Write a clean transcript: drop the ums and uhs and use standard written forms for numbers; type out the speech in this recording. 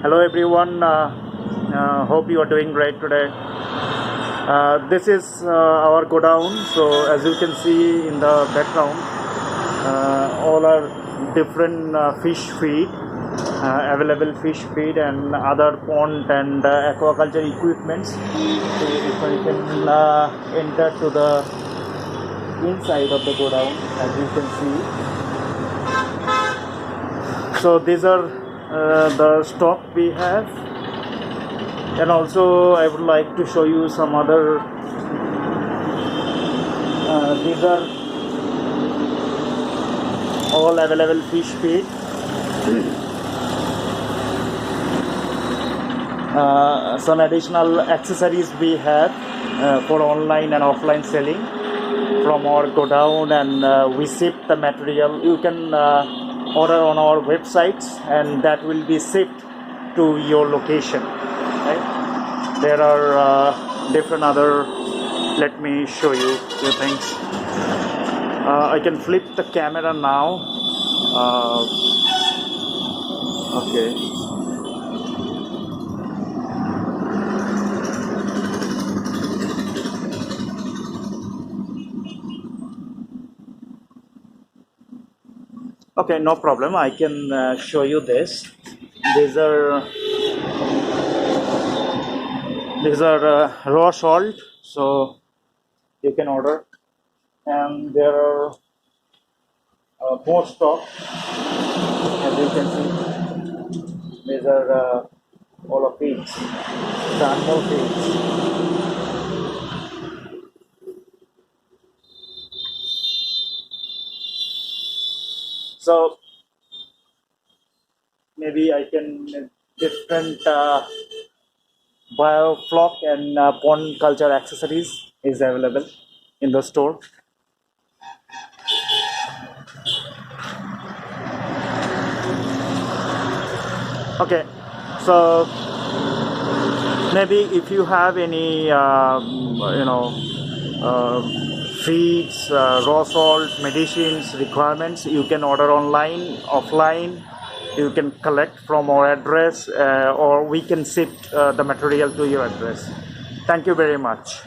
Hello everyone, hope you are doing great today. This is our Godown. So as you can see in the background, all are different fish feed, available fish feed and other pond and aquaculture equipments. So you can enter to the inside of the Godown, as you can see. So these are the stock we have, and also I would like to show you some other these are all available fish feed. Some additional accessories we have for online and offline selling from our Godown, and we ship the material. You can order on our websites and that will be shipped to your location, right? There are different other, let me show you few things. I can flip the camera now. Okay. Okay, no problem. I can show you this. These are raw salt, so you can order. And there are more stock, as you can see. These are all of feeds, the animal feeds. So maybe I can different biofloc and pond culture accessories is available in the store. Okay, so maybe if you have any feeds, raw salt, medicines requirements, you can order online, offline. You can collect from our address, or we can ship the material to your address. Thank you very much.